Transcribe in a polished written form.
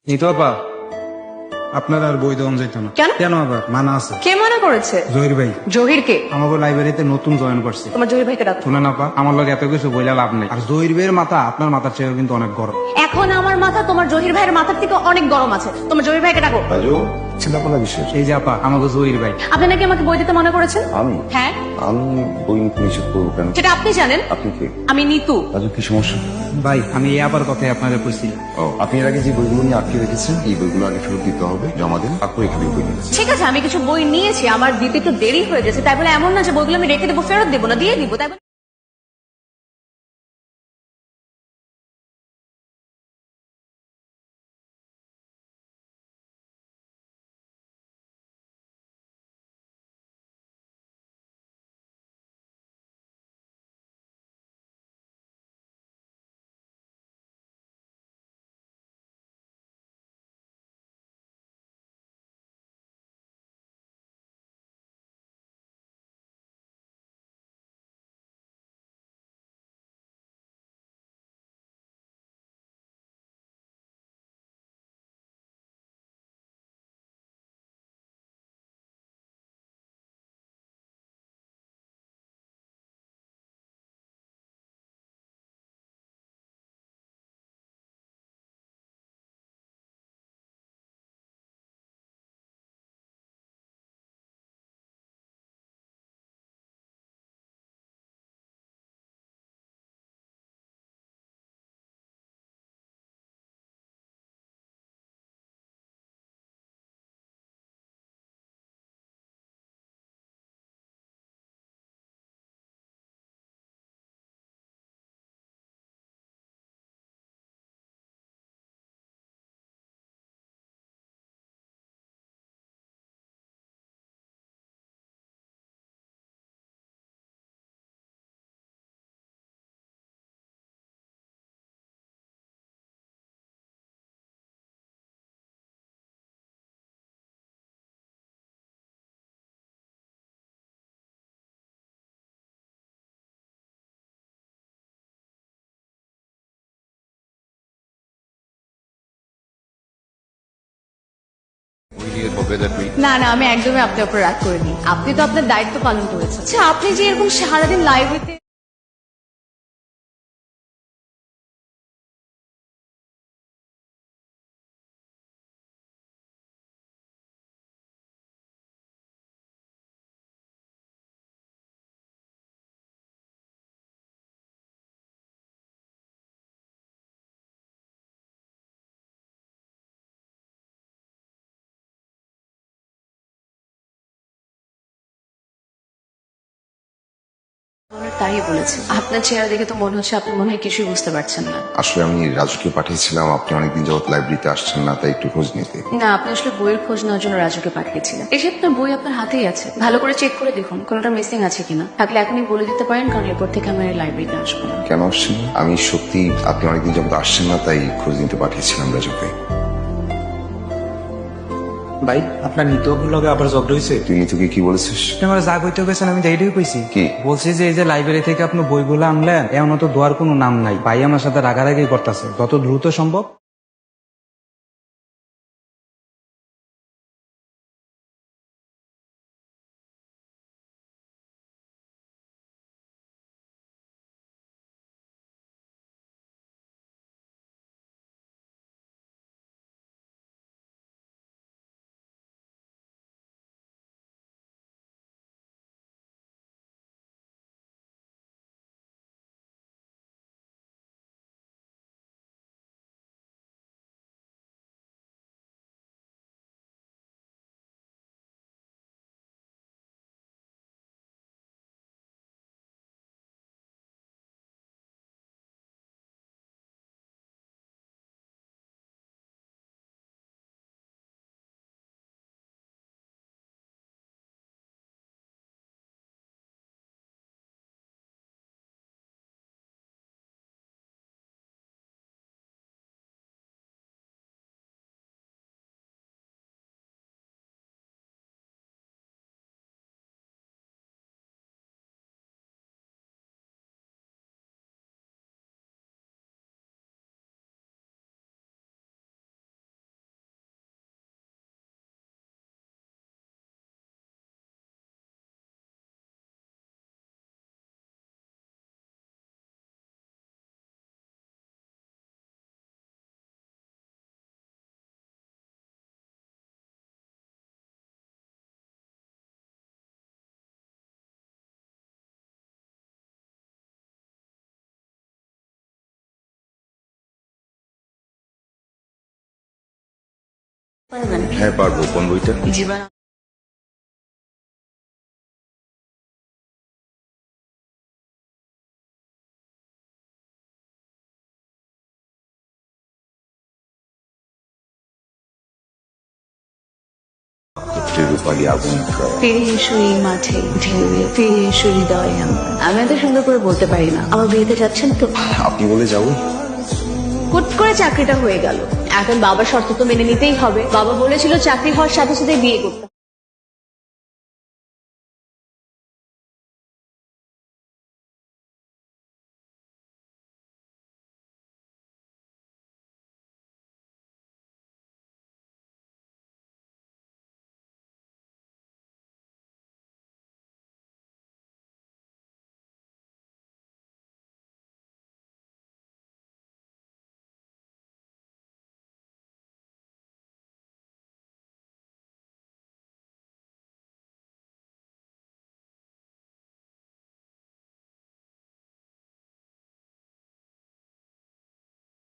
এই তো আপা, আপনার আর বই দেওয়া যেত না। কেন? কেন আবার মানা আছে? কে মনে করেছে? জহির ভাই জহির কে? আমাকে লাইব্রেরিতে নতুন জয়েন করছে। তোমার জহির ভাইকে ডাকো। শুনেন আপা, আমার লগে এত কিছু বইলা লাভ নেই। আর জহির ভাইয়ের মাথা আপনার মাথার চেয়েও কিন্তু অনেক গরম। এখন আমার মাথা তোমার জহির ভাইয়ের মাথার থেকে অনেক গরম আছে। তোমার জহির ভাইকে ডাকো। রাজু চিন্তাপনা বিশেষ। এই যে আপা, আমাকে জহির ভাই। আপনি নাকি আমাকে বই দিতে মনে করেছেন? আমি হ্যাঁ, আমি বই নিতে নিষেধ করবো কেন? সেটা আপনি জানেন। আপনি কে? আমি নিতু। রাজু কি সমস্যা? ভাই আমি এই আবার কথাই আপনাদের কইছি। ও আপনি এর আগে যে বইগুলো নিয়ে আটকে রেখেছেন এই বইগুলো আগে ফেরত দিতে হবে, জমা দিন, তারপর এখানে বই নিয়েছেন। ঠিক আছে, আমি কিছু বই নিয়েছি, আমার দিতে একটু দেরি হয়ে গেছে, তাই বলে এমন না যে বইগুলো আমি রেখে দেবো, ফেরত দেবো না, দিয়ে দিব। তাই বলে না না, আমি একদমই আপনার উপর রাগ করিনি। আপনি তো আপনার দায়িত্ব পালন করেছেন। আচ্ছা, আপনি যে এরকম সারাদিন লাইব্রেরিতে তাই বলেছে। আপনার চেহারা দেখে তো মনে হচ্ছে আপনি মনে হয় কিছুই বুঝতে পারছেন না। আসলে আমি রাজুকে পাঠিয়েছিলাম, আপনি অনেকদিন যাবত লাইব্রেরিতে আসছেন না, তাই একটু খোঁজ নিতে। না, আপনি আসলে বইয়ের খোঁজ নেওয়ার জন্য রাজুকে পাঠিয়েছিলেন। এসে আপনার বই আপনার হাতেই আছে, ভালো করে চেক করে দেখুন কোনোটা মিসিং আছে কিনা। থাকলে এখনই বলে দিতে পারেন, কারণ এরপর থেকে আমি আর লাইব্রেরিতে আসবো না। কেন আসছেন? আমি সত্যি আপনি অনেকদিন যাবত আসছেন না, তাই খোঁজ নিতে পাঠিয়েছিলাম রাজুকে। ভাই আপনার নিতকের লগে আবার ঝগড়া হয়েছে? তুই নিতুকে কি বলেছিস? আপনি আমার যা কইতে গেছেন আমি এইটাই কইছি। কি? বলছি যে এই যে লাইব্রেরি থেকে আপনি বইগুলো আনলেন, এমন তো দোয়ার কোনো নাম নাই। ভাই আমার সাথে রাগারাগি করতেছে, যত দ্রুত সম্ভব পারবেন? হ্যাঁ পারবো। কোন বইটা? জীবন রূপালী আগুন ছড়া। ফিরে এসো এই মাঠে ঢেউয়ে, ফিরে এসো হৃদয়ে আমার। আমি এত সুন্দর করে বলতে পারি না। আমার বিয়েতে যাচ্ছেন তো? আপনি বলে যাবো? হুট করে চাকরিটা হয়ে গেল, এখন বাবার শর্ত তো মেনে নিতেই হবে। বাবা বলেছিল চাকরি হওয়ার সাথে সাথে বিয়ে করতে।